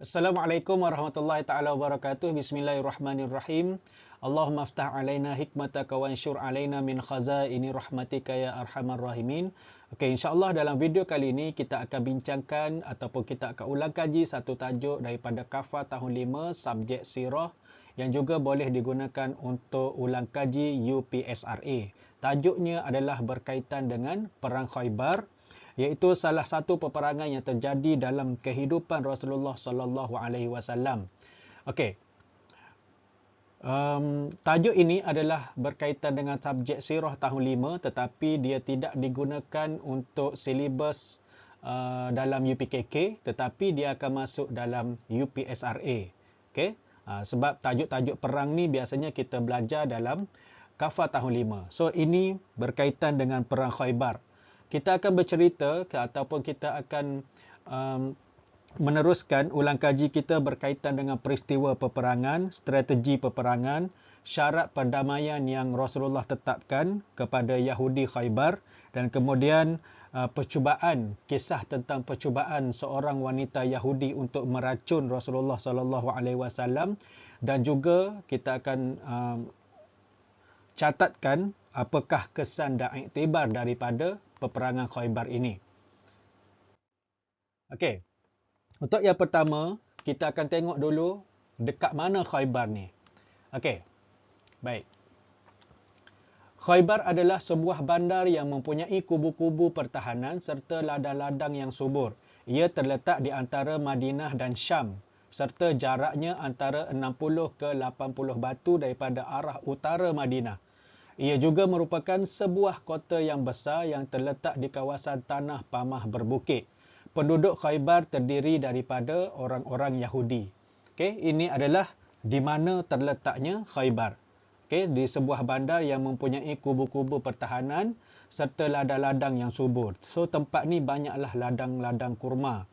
Assalamualaikum warahmatullahi taala wabarakatuh. Bismillahirrahmanirrahim. Allahumma aftah alaina hikmataka wa ansyur alaina min khazaini rahmatika ya arhamar rahimin. Okey, insya-Allah dalam video kali ini kita akan bincangkan ataupun kita akan ulang kaji satu tajuk daripada Kafah tahun 5 subjek sirah yang juga boleh digunakan untuk ulang kaji UPSRA. Tajuknya adalah berkaitan dengan Perang Khaybar, iaitu salah satu peperangan yang terjadi dalam kehidupan Rasulullah sallallahu alaihi wasallam. Okey. Tajuk ini adalah berkaitan dengan subjek sirah tahun 5 tetapi dia tidak digunakan untuk silibus dalam UPKK tetapi dia akan masuk dalam UPSRA. Okey. Sebab tajuk-tajuk perang ni biasanya kita belajar dalam Kafah tahun 5. So ini berkaitan dengan Perang Khaybar. Kita akan bercerita ataupun kita akan meneruskan ulang kaji kita berkaitan dengan peristiwa peperangan, strategi peperangan, syarat perdamaian yang Rasulullah tetapkan kepada Yahudi Khaybar dan kemudian kisah tentang percubaan seorang wanita Yahudi untuk meracun Rasulullah sallallahu alaihi wasallam dan juga kita akan catatkan apakah kesan dan iktibar daripada peperangan Khaybar ini. Okey. Untuk yang pertama, kita akan tengok dulu dekat mana Khaybar ni. Okey. Baik. Khaybar adalah sebuah bandar yang mempunyai kubu-kubu pertahanan serta ladang-ladang yang subur. Ia terletak di antara Madinah dan Syam serta jaraknya antara 60 ke 80 batu daripada arah utara Madinah. Ia juga merupakan sebuah kota yang besar yang terletak di kawasan tanah pamah berbukit. Penduduk Khaybar terdiri daripada orang-orang Yahudi. Okey, ini adalah di mana terletaknya Khaybar. Okey, di sebuah bandar yang mempunyai kubu-kubu pertahanan serta ladang-ladang yang subur. So tempat ni banyaklah ladang-ladang kurma.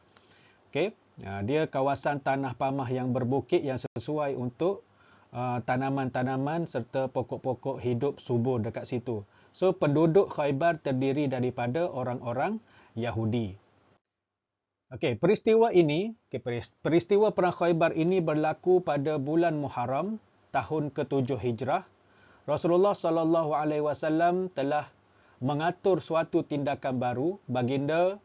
Okey, dia kawasan tanah pamah yang berbukit yang sesuai untuk tanaman-tanaman serta pokok-pokok hidup subur dekat situ. So penduduk Khaybar terdiri daripada orang-orang Yahudi. Okey, peristiwa Perang Khaybar ini berlaku pada bulan Muharram tahun ke-7 Hijrah. Rasulullah sallallahu alaihi wasallam telah mengatur suatu tindakan baru. Baginda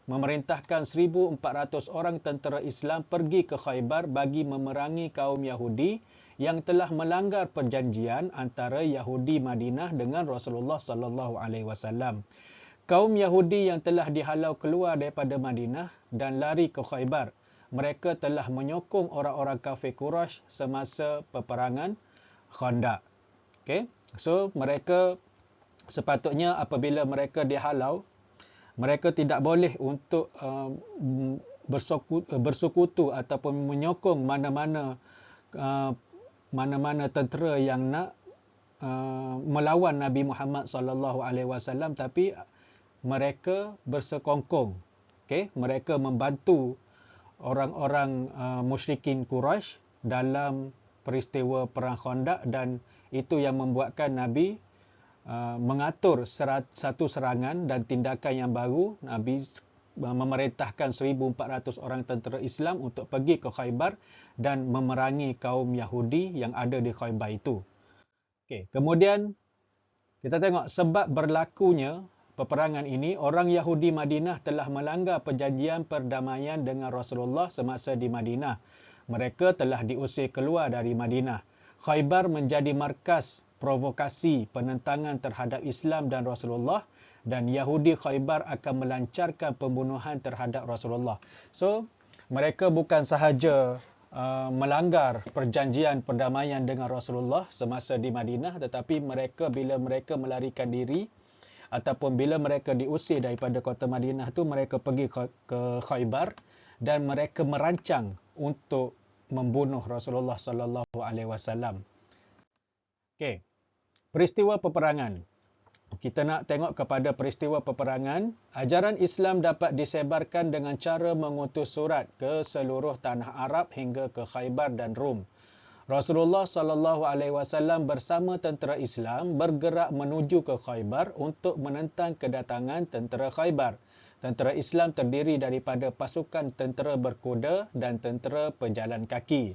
memerintahkan 1,400 orang tentera Islam pergi ke Khaybar bagi memerangi kaum Yahudi yang telah melanggar perjanjian antara Yahudi Madinah dengan Rasulullah sallallahu alaihi wasallam. Kaum Yahudi yang telah dihalau keluar daripada Madinah dan lari ke Khaybar, mereka telah menyokong orang-orang kafir Quraisy semasa peperangan Khandaq. Okey. So mereka sepatutnya apabila mereka dihalau, mereka tidak boleh untuk bersekutu ataupun menyokong mana-mana tentera yang nak melawan Nabi Muhammad sallallahu alaihi wasallam, tapi mereka bersekongkong. Okey, mereka membantu orang-orang musyrikin Quraisy dalam peristiwa perang Khandaq dan itu yang membuatkan Nabi mengatur satu serangan dan tindakan yang baru. Nabi memerintahkan 1,400 orang tentera Islam untuk pergi ke Khaybar dan memerangi kaum Yahudi yang ada di Khaybar itu. Okey, kemudian kita tengok sebab berlakunya peperangan ini, orang Yahudi Madinah telah melanggar perjanjian perdamaian dengan Rasulullah semasa di Madinah. Mereka telah diusir keluar dari Madinah. Khaybar menjadi markas provokasi penentangan terhadap Islam dan Rasulullah dan Yahudi Khaybar akan melancarkan pembunuhan terhadap Rasulullah. So, mereka bukan sahaja melanggar perjanjian perdamaian dengan Rasulullah semasa di Madinah, tetapi bila mereka melarikan diri ataupun bila mereka diusir daripada kota Madinah tu, mereka pergi ke Khaybar dan mereka merancang untuk membunuh Rasulullah sallallahu alaihi wasallam. Okey. Peristiwa peperangan. Kita nak tengok kepada peristiwa peperangan. Ajaran Islam dapat disebarkan dengan cara mengutus surat ke seluruh tanah Arab hingga ke Khaybar dan Rom. Rasulullah sallallahu alaihi wasallam bersama tentera Islam bergerak menuju ke Khaybar untuk menentang kedatangan tentera Khaybar. Tentera Islam terdiri daripada pasukan tentera berkuda dan tentera pejalan kaki.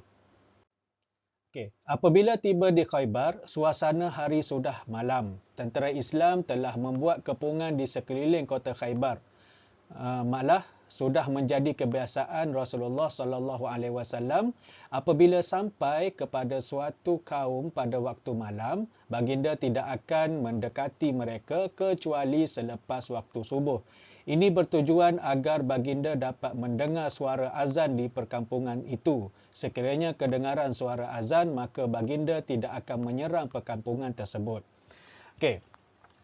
Okey, apabila tiba di Khaybar, suasana hari sudah malam. Tentera Islam telah membuat kepungan di sekeliling kota Khaybar. Malah sudah menjadi kebiasaan Rasulullah sallallahu alaihi wasallam apabila sampai kepada suatu kaum pada waktu malam, baginda tidak akan mendekati mereka kecuali selepas waktu subuh. Ini bertujuan agar baginda dapat mendengar suara azan di perkampungan itu. Sekiranya kedengaran suara azan, maka baginda tidak akan menyerang perkampungan tersebut. Okey.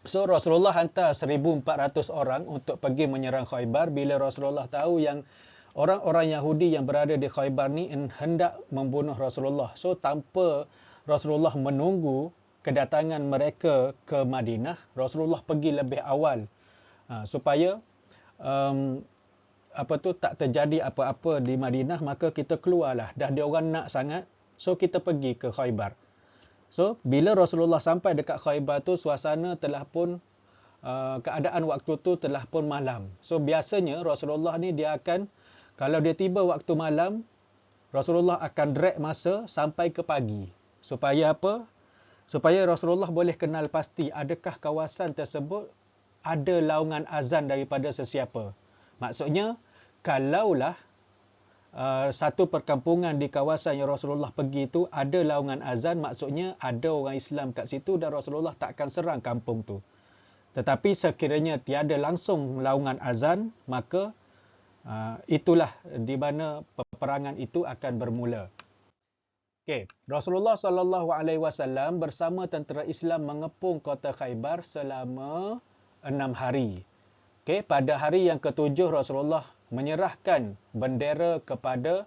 So Rasulullah hantar 1,400 orang untuk pergi menyerang Khaybar bila Rasulullah tahu yang orang-orang Yahudi yang berada di Khaybar ni hendak membunuh Rasulullah. So tanpa Rasulullah menunggu kedatangan mereka ke Madinah, Rasulullah pergi lebih awal supaya tak terjadi apa-apa di Madinah, maka kita keluarlah. Dah dia orang nak sangat, so kita pergi ke Khaybar. So, bila Rasulullah sampai dekat Khaybar tu, suasana telah pun, keadaan waktu tu telah pun malam. So, biasanya Rasulullah ni dia akan, kalau dia tiba waktu malam, Rasulullah akan drag masa sampai ke pagi. Supaya apa? Supaya Rasulullah boleh kenal pasti adakah kawasan tersebut ada laungan azan daripada sesiapa. Maksudnya, kalaulah satu perkampungan di kawasan yang Rasulullah pergi itu ada laungan azan, maksudnya ada orang Islam kat situ dan Rasulullah tak akan serang kampung tu. Tetapi sekiranya tiada langsung laungan azan, maka itulah di mana peperangan itu akan bermula. Okey, Rasulullah sallallahu alaihi wasallam bersama tentera Islam mengepung kota Khaybar selama 6 hari. Okey, pada hari yang ketujuh Rasulullah menyerahkan bendera kepada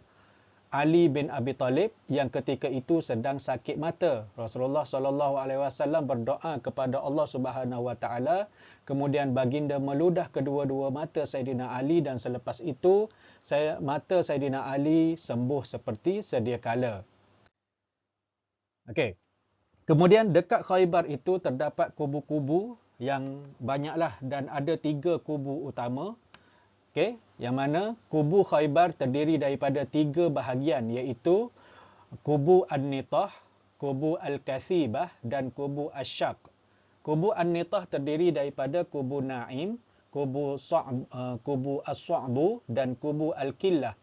Ali bin Abi Talib yang ketika itu sedang sakit mata. Rasulullah sallallahu alaihi wasallam berdoa kepada Allah Subhanahu wa taala, kemudian baginda meludah kedua-dua mata Saidina Ali dan selepas itu mata Saidina Ali sembuh seperti sedia kala. Okey. Kemudian dekat Khaybar itu terdapat kubu-kubu yang banyaklah dan ada 3 kubu utama. Okey, yang mana kubu Khaybar terdiri daripada 3 bahagian, iaitu kubu An-Nitah, kubu Al-Kathibah dan kubu Ash-Shaq. Kubu An-Nitah terdiri daripada kubu Naim, kubu As-Sa'bu dan kubu Al-Killah.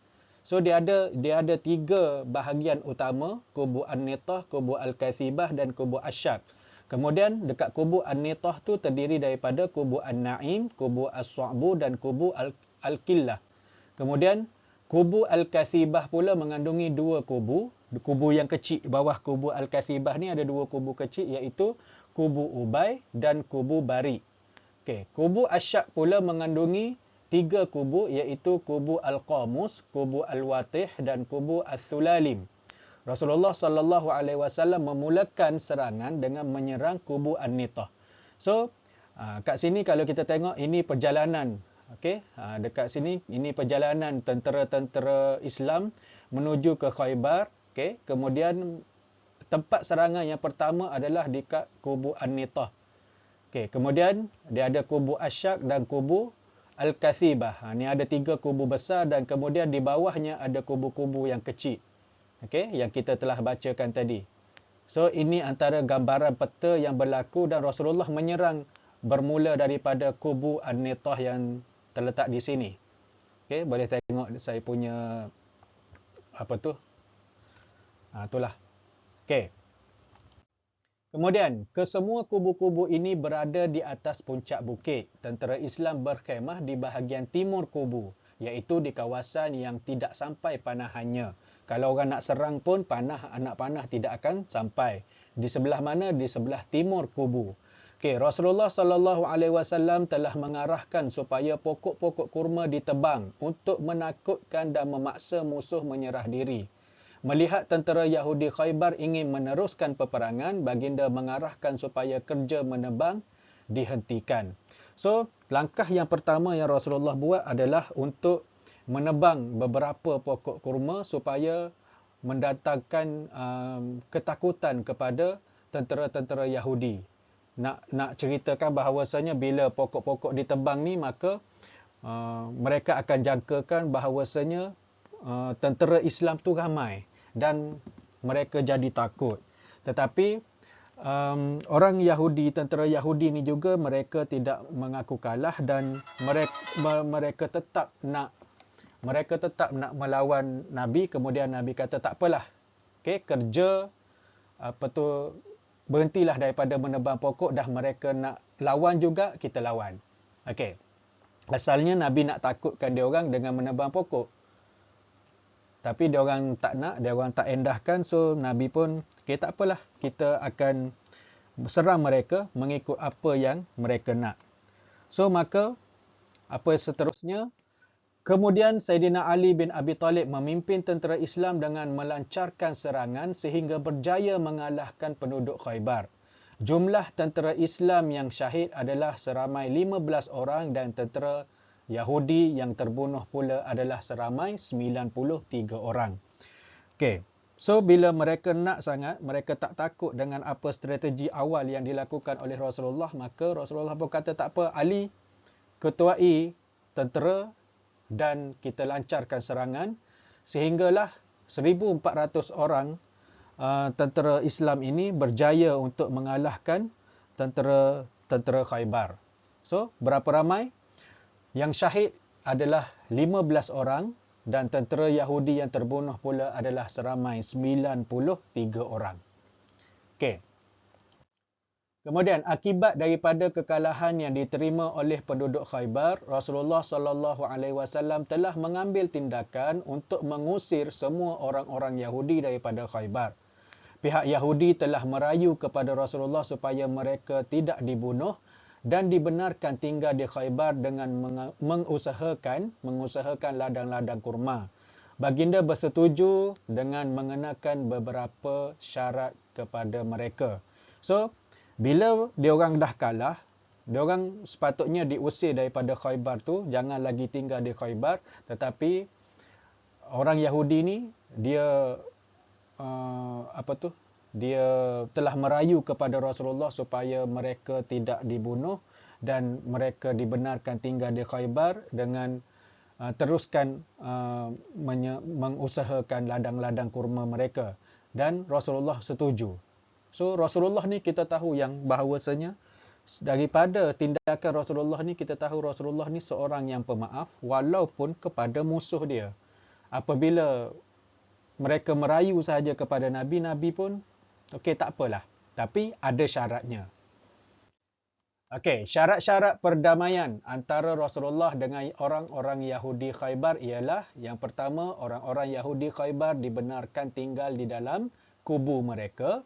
So dia ada 3 bahagian utama, kubu An-Nitah, kubu Al-Kathibah dan kubu Ash-Shaq. Kemudian dekat kubu An-Nitah tu terdiri daripada kubu An-Naim, kubu As-Sa'bu dan kubu Al-Killah. Kemudian kubu Al-Kathibah pula mengandungi 2 kubu. Kubu yang kecil bawah kubu Al-Kathibah ni ada 2 kubu kecil, iaitu kubu Ubay dan kubu Bari. Okey, kubu Ash-Shaq pula mengandungi 3 kubu, iaitu kubu Al-Qamus, kubu Al-Watih dan kubu Al-Thulalim. Rasulullah sallallahu alaihi wasallam memulakan serangan dengan menyerang kubu An-Nitah. So, kat sini kalau kita tengok ini perjalanan, okey, dekat sini ini perjalanan tentera-tentera Islam menuju ke Khaybar, okey. Kemudian tempat serangan yang pertama adalah dekat kubu An-Nitah. Okey, kemudian dia ada kubu Ash-Shaq dan kubu Al-Kathibah. Ni ada 3 kubu besar dan kemudian di bawahnya ada kubu-kubu yang kecil. Okey, yang kita telah bacakan tadi. So ini antara gambaran peta yang berlaku dan Rasulullah menyerang bermula daripada kubu An-Nitah yang terletak di sini. Okey, boleh tengok saya punya itulah. Okey. Kemudian, kesemua kubu-kubu ini berada di atas puncak bukit. Tentera Islam berkhemah di bahagian timur kubu, iaitu di kawasan yang tidak sampai panahannya. Kalau orang nak serang pun anak panah tidak akan sampai. Di sebelah mana? Di sebelah timur kubu. Okey, Rasulullah sallallahu alaihi wasallam telah mengarahkan supaya pokok-pokok kurma ditebang untuk menakutkan dan memaksa musuh menyerah diri. Melihat tentera Yahudi Khaybar ingin meneruskan peperangan, baginda mengarahkan supaya kerja menebang dihentikan. So, langkah yang pertama yang Rasulullah buat adalah untuk menebang beberapa pokok kurma supaya mendatangkan ketakutan kepada tentera-tentera Yahudi. Nak ceritakan bahawasanya bila pokok-pokok ditebang ni, maka mereka akan jangkakan bahawasanya tentera Islam tu ramai dan mereka jadi takut. Tetapi orang Yahudi, tentera Yahudi ni juga mereka tidak mengaku kalah dan mereka tetap nak melawan Nabi. Kemudian Nabi kata tak apalah. Okey, kerja berhentilah daripada menebang pokok, dah mereka nak lawan juga, kita lawan. Okey. Asalnya Nabi nak takutkan dia orang dengan menebang pokok. Tapi dia orang tak nak, dia orang tak endahkan, so Nabi pun, okey tak apalah, kita akan serang mereka mengikut apa yang mereka nak. So maka apa seterusnya? Kemudian Saidina Ali bin Abi Talib memimpin tentera Islam dengan melancarkan serangan sehingga berjaya mengalahkan penduduk Khaybar. Jumlah tentera Islam yang syahid adalah seramai 15 orang dan tentera Yahudi yang terbunuh pula adalah seramai 93 orang. Okey. So bila mereka nak sangat, mereka tak takut dengan apa strategi awal yang dilakukan oleh Rasulullah, maka Rasulullah pun kata tak apa, Ali ketuai tentera dan kita lancarkan serangan sehinggalah 1,400 orang tentera Islam ini berjaya untuk mengalahkan tentera Khaybar. So, berapa ramai? Yang syahid adalah 15 orang dan tentera Yahudi yang terbunuh pula adalah seramai 93 orang. Okey. Kemudian akibat daripada kekalahan yang diterima oleh penduduk Khaybar, Rasulullah SAW telah mengambil tindakan untuk mengusir semua orang-orang Yahudi daripada Khaybar. Pihak Yahudi telah merayu kepada Rasulullah supaya mereka tidak dibunuh dan dibenarkan tinggal di Khaybar dengan mengusahakan ladang-ladang kurma. Baginda bersetuju dengan mengenakan beberapa syarat kepada mereka. So, bila diorang dah kalah, diorang sepatutnya diusir daripada Khaybar tu, jangan lagi tinggal di Khaybar, tetapi orang Yahudi ni dia dia telah merayu kepada Rasulullah supaya mereka tidak dibunuh dan mereka dibenarkan tinggal di Khaybar dengan teruskan mengusahakan ladang-ladang kurma mereka, dan Rasulullah setuju. So Rasulullah ni kita tahu yang bahawasanya daripada tindakan Rasulullah ni kita tahu Rasulullah ni seorang yang pemaaf walaupun kepada musuh dia. Apabila mereka merayu sahaja kepada Nabi, Nabi pun okey tak apalah. Tapi ada syaratnya. Okey, syarat-syarat perdamaian antara Rasulullah dengan orang-orang Yahudi Khaybar ialah yang pertama, orang-orang Yahudi Khaybar dibenarkan tinggal di dalam kubu mereka.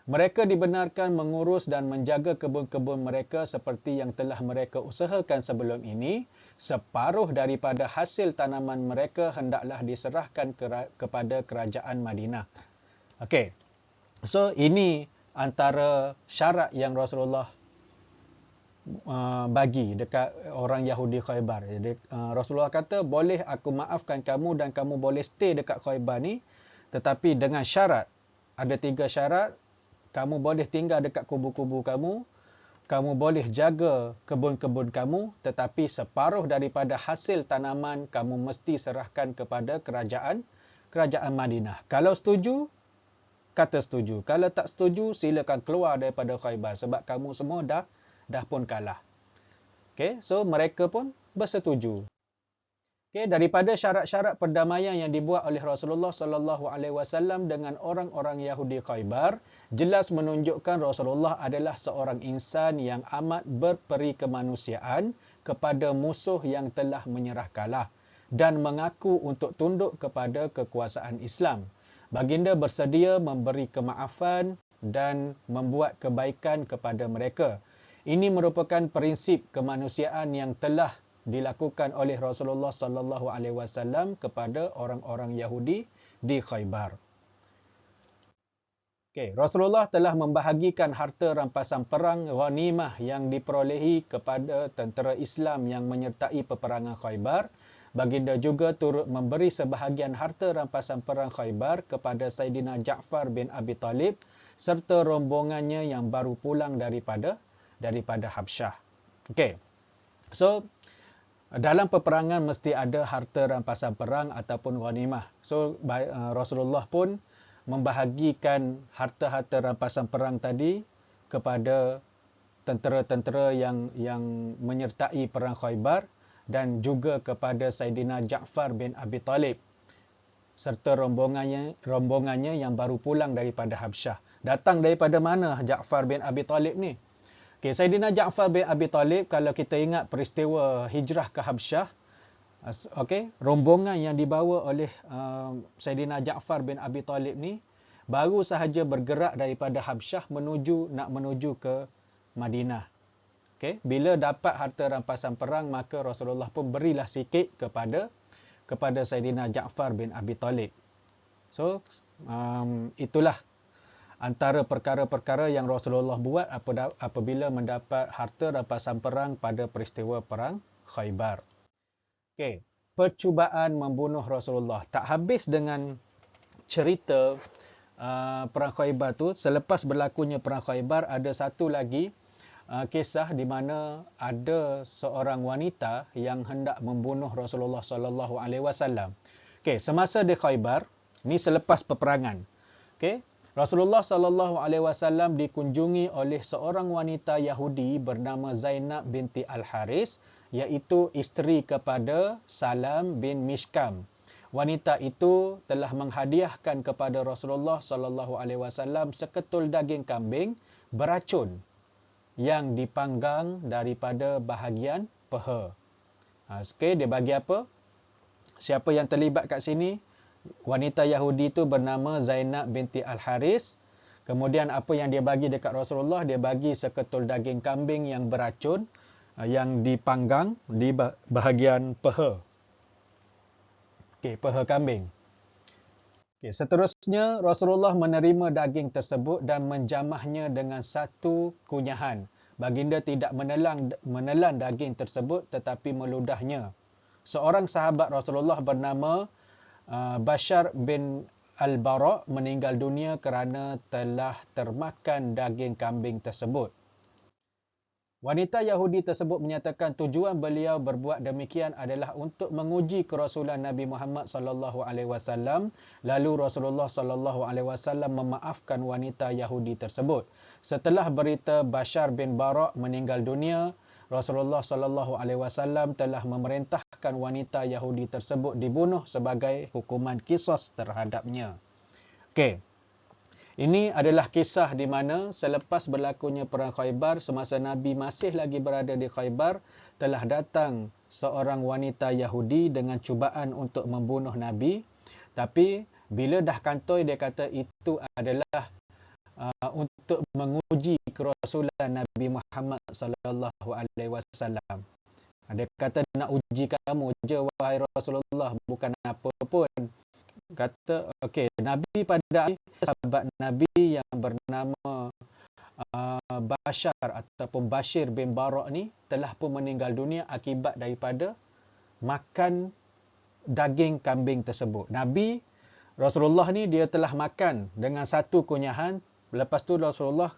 Mereka dibenarkan mengurus dan menjaga kebun-kebun mereka seperti yang telah mereka usahakan sebelum ini. Separuh daripada hasil tanaman mereka hendaklah diserahkan kepada kerajaan Madinah. Okey. So ini antara syarat yang Rasulullah bagi dekat orang Yahudi Khaybar. Jadi, Rasulullah kata, boleh aku maafkan kamu dan kamu boleh stay dekat Khaybar ni, tetapi dengan syarat. Ada 3 syarat. Kamu boleh tinggal dekat kubu-kubu kamu, kamu boleh jaga kebun-kebun kamu, tetapi separuh daripada hasil tanaman kamu mesti serahkan kepada kerajaan Madinah. Kalau setuju, kata setuju. Kalau tak setuju, silakan keluar daripada Khaybar sebab kamu semua dah pun kalah. Okey, so mereka pun bersetuju. Okey, daripada syarat-syarat perdamaian yang dibuat oleh Rasulullah SAW dengan orang-orang Yahudi Khaybar, jelas menunjukkan Rasulullah adalah seorang insan yang amat berperi kemanusiaan kepada musuh yang telah menyerah kalah dan mengaku untuk tunduk kepada kekuasaan Islam. Baginda bersedia memberi kemaafan dan membuat kebaikan kepada mereka. Ini merupakan prinsip kemanusiaan yang telah dilakukan oleh Rasulullah SAW kepada orang-orang Yahudi di Khaybar. Okay, Rasulullah telah membahagikan harta rampasan perang ghanimah yang diperolehi kepada tentera Islam yang menyertai peperangan Khaybar. Baginda juga turut memberi sebahagian harta rampasan perang Khaybar kepada Saidina Ja'far bin Abi Talib serta rombongannya yang baru pulang daripada Habsyah. Okey. So dalam peperangan mesti ada harta rampasan perang ataupun ghanimah. So Rasulullah pun membahagikan harta-harta rampasan perang tadi kepada tentera-tentera yang menyertai perang Khaybar dan juga kepada Saidina Ja'far bin Abi Talib serta rombongannya yang baru pulang daripada Habsyah. Datang daripada mana Ja'far bin Abi Talib ni? Okay, Saidina Ja'far bin Abi Talib, kalau kita ingat peristiwa hijrah ke Habsyah, okay, rombongan yang dibawa oleh Saidina Ja'far bin Abi Talib ni baru sahaja bergerak daripada Habsyah nak menuju ke Madinah. Okay, bila dapat harta rampasan perang, maka Rasulullah pun berilah sikit kepada Saidina Ja'far bin Abi Talib. So, itulah antara perkara-perkara yang Rasulullah buat apabila mendapat harta rampasan perang pada peristiwa perang Khaybar. Okey, percubaan membunuh Rasulullah. Tak habis dengan cerita perang Khaybar tu. Selepas berlakunya perang Khaybar, ada satu lagi kisah di mana ada seorang wanita yang hendak membunuh Rasulullah sallallahu alaihi wasallam. Okey, semasa di Khaybar, ni selepas peperangan. Okey, Rasulullah sallallahu alaihi wasallam dikunjungi oleh seorang wanita Yahudi bernama Zainab binti Al-Haris, iaitu isteri kepada Salam bin Mishkam. Wanita itu telah menghadiahkan kepada Rasulullah sallallahu alaihi wasallam seketul daging kambing beracun yang dipanggang daripada bahagian peha. Okey, dia bagi apa? Siapa yang terlibat kat sini? Wanita Yahudi itu bernama Zainab binti Al-Haris. Kemudian apa yang dia bagi dekat Rasulullah? Dia bagi seketul daging kambing yang beracun yang dipanggang di bahagian peha. Okey, peha kambing. Okey, seterusnya Rasulullah menerima daging tersebut dan menjamahnya dengan satu kunyahan. Baginda tidak menelan daging tersebut tetapi meludahnya. Seorang sahabat Rasulullah bernama Bashar bin Al-Bara' meninggal dunia kerana telah termakan daging kambing tersebut. Wanita Yahudi tersebut menyatakan tujuan beliau berbuat demikian adalah untuk menguji kerasulan Nabi Muhammad sallallahu alaihi wasallam. Lalu Rasulullah sallallahu alaihi wasallam memaafkan wanita Yahudi tersebut. Setelah berita Bashar bin Bara' meninggal dunia, Rasulullah sallallahu alaihi wasallam telah memerintahkan wanita Yahudi tersebut dibunuh sebagai hukuman qisas terhadapnya. Okey. Ini adalah kisah di mana selepas berlakunya perang Khaybar, semasa Nabi masih lagi berada di Khaybar, telah datang seorang wanita Yahudi dengan cubaan untuk membunuh Nabi. Tapi bila dah kantoi, dia kata itu adalah untuk menguji kerasulan Nabi Muhammad sallallahu alaihi wasallam. Dia kata nak uji kamu je wahai Rasulullah, bukan apa pun. Kata okey, Nabi pada sahabat Nabi yang bernama Bashar ataupun Bashir bin Bara' ni telah pun meninggal dunia akibat daripada makan daging kambing tersebut. Rasulullah ni dia telah makan dengan satu kunyahan. Lepas tu Rasulullah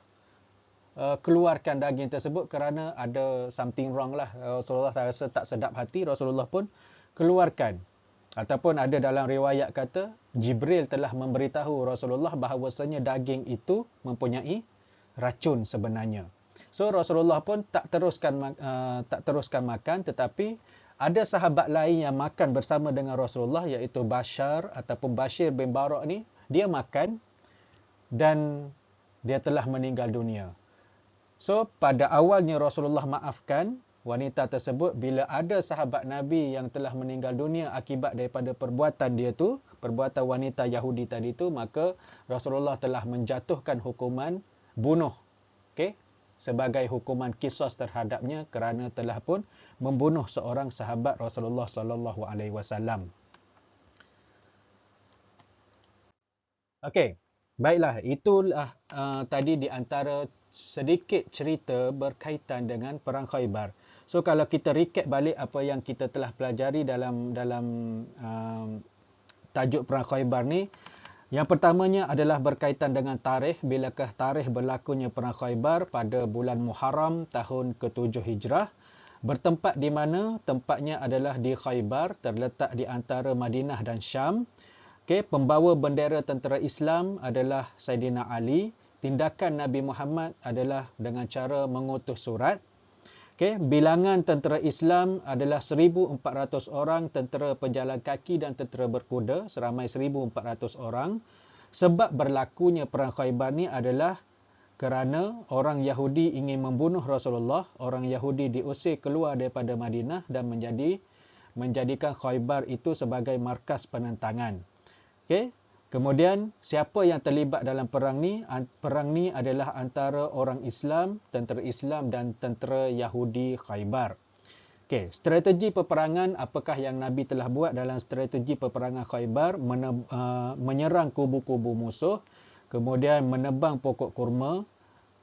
keluarkan daging tersebut kerana ada something wrong lah. Rasulullah rasa tak sedap hati, Rasulullah pun keluarkan. Ataupun ada dalam riwayat kata Jibril telah memberitahu Rasulullah bahawasanya daging itu mempunyai racun sebenarnya. So Rasulullah pun tak teruskan makan, tetapi ada sahabat lain yang makan bersama dengan Rasulullah, iaitu Bashar ataupun Bashir bin Bara' ni, dia makan dan dia telah meninggal dunia. So pada awalnya Rasulullah maafkan wanita tersebut. Bila ada sahabat Nabi yang telah meninggal dunia akibat daripada perbuatan dia tu, perbuatan wanita Yahudi tadi tu, maka Rasulullah telah menjatuhkan hukuman bunuh, okey, sebagai hukuman qisas terhadapnya kerana telah pun membunuh seorang sahabat Rasulullah sallallahu alaihi wasallam. Okey, baiklah, itulah tadi di antara sedikit cerita berkaitan dengan perang Khaybar. So kalau kita recap balik apa yang kita telah pelajari dalam tajuk perang Khaybar ni, yang pertamanya adalah berkaitan dengan tarikh. Bilakah tarikh berlakunya perang Khaybar? Pada bulan Muharram tahun ke-7 Hijrah. Bertempat di mana? Tempatnya adalah di Khaybar, terletak di antara Madinah dan Syam. Okey, pembawa bendera tentera Islam adalah Saidina Ali. Tindakan Nabi Muhammad adalah dengan cara mengutus surat. Okey, bilangan tentera Islam adalah 1,400 orang, tentera pejalan kaki dan tentera berkuda, seramai 1,400 orang. Sebab berlakunya perang Khaybar ni adalah kerana orang Yahudi ingin membunuh Rasulullah. Orang Yahudi diusir keluar daripada Madinah dan menjadikan Khaybar itu sebagai markas penentangan. Okey. Kemudian siapa yang terlibat dalam perang ni? Perang ni adalah antara orang Islam, tentera Islam dan tentera Yahudi Khaybar. Okey, strategi peperangan apakah yang Nabi telah buat dalam strategi peperangan Khaybar? Menyerang kubu-kubu musuh, kemudian menebang pokok kurma.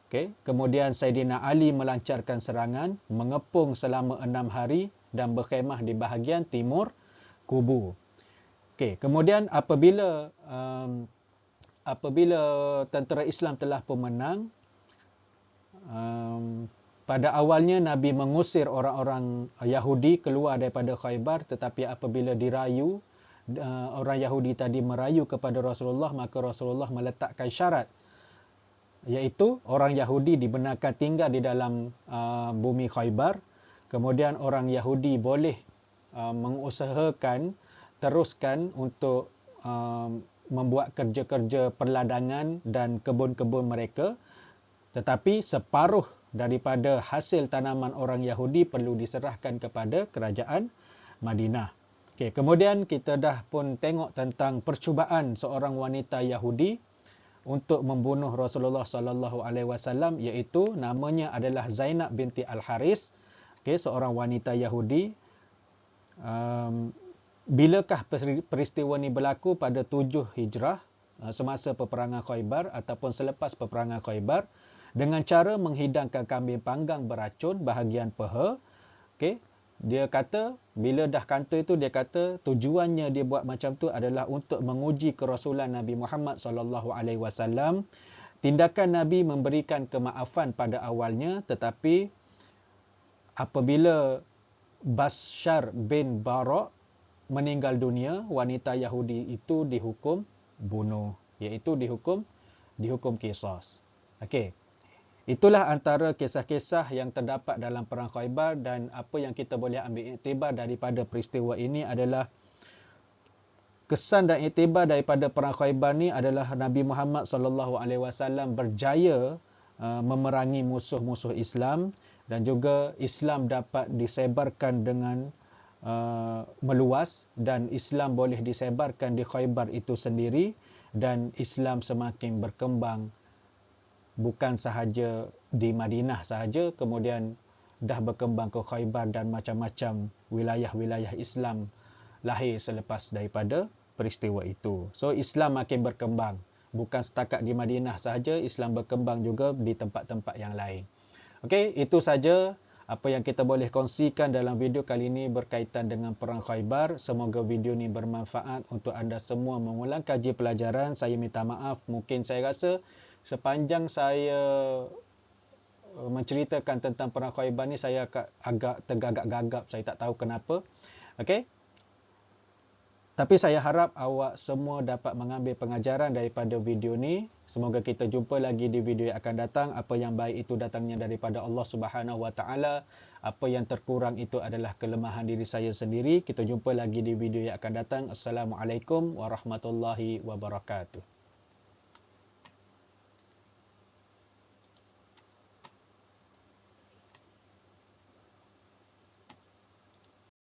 Okey, kemudian Saidina Ali melancarkan serangan, mengepung selama 6 hari dan berkhemah di bahagian timur kubu. Okey, kemudian apabila tentera Islam telah pun menang, pada awalnya Nabi mengusir orang-orang Yahudi keluar daripada Khaybar, tetapi apabila dirayu, orang Yahudi tadi merayu kepada Rasulullah, maka Rasulullah meletakkan syarat, iaitu orang Yahudi dibenarkan tinggal di dalam bumi Khaybar. Kemudian orang Yahudi boleh mengusahakan teruskan untuk membuat kerja-kerja perladangan dan kebun-kebun mereka, tetapi separuh daripada hasil tanaman orang Yahudi perlu diserahkan kepada kerajaan Madinah. Okey, kemudian kita dah pun tengok tentang percubaan seorang wanita Yahudi untuk membunuh Rasulullah sallallahu alaihi wasallam, iaitu namanya adalah Zainab binti Al-Haris. Okey, seorang wanita Yahudi. Bilakah peristiwa ini berlaku? Pada 7 Hijrah, semasa peperangan Khaybar ataupun selepas peperangan Khaybar, dengan cara menghidangkan kambing panggang beracun bahagian peha. Okey, dia kata bila dah kanta itu, dia kata tujuannya dia buat macam tu adalah untuk menguji kerasulan Nabi Muhammad sallallahu alaihi wasallam. Tindakan Nabi memberikan kemaafan pada awalnya, tetapi apabila Bashar bin Bara' meninggal dunia, wanita Yahudi itu dihukum bunuh, iaitu dihukum qisas. Okey. Itulah antara kisah-kisah yang terdapat dalam perang Khaybar, dan apa yang kita boleh ambil iktibar daripada peristiwa ini adalah kesan dan iktibar daripada perang Khaybar ni adalah Nabi Muhammad sallallahu alaihi wasallam berjaya memerangi musuh-musuh Islam, dan juga Islam dapat disebarkan dengan meluas, dan Islam boleh disebarkan di Khaybar itu sendiri, dan Islam semakin berkembang bukan sahaja di Madinah sahaja, kemudian dah berkembang ke Khaybar dan macam-macam wilayah-wilayah Islam lahir selepas daripada peristiwa itu. So Islam makin berkembang, bukan setakat di Madinah sahaja, Islam berkembang juga di tempat-tempat yang lain. Okey, itu saja apa yang kita boleh kongsikan dalam video kali ini berkaitan dengan perang Khaybar. Semoga video ini bermanfaat untuk anda semua mengulang kaji pelajaran. Saya minta maaf, mungkin saya rasa sepanjang saya menceritakan tentang perang Khaybar ni saya agak tergagap-gagap, saya tak tahu kenapa. Okey. Tapi saya harap awak semua dapat mengambil pengajaran daripada video ni. Semoga kita jumpa lagi di video yang akan datang. Apa yang baik itu datangnya daripada Allah Subhanahu Wa Taala. Apa yang terkurang itu adalah kelemahan diri saya sendiri. Kita jumpa lagi di video yang akan datang. Assalamualaikum warahmatullahi wabarakatuh.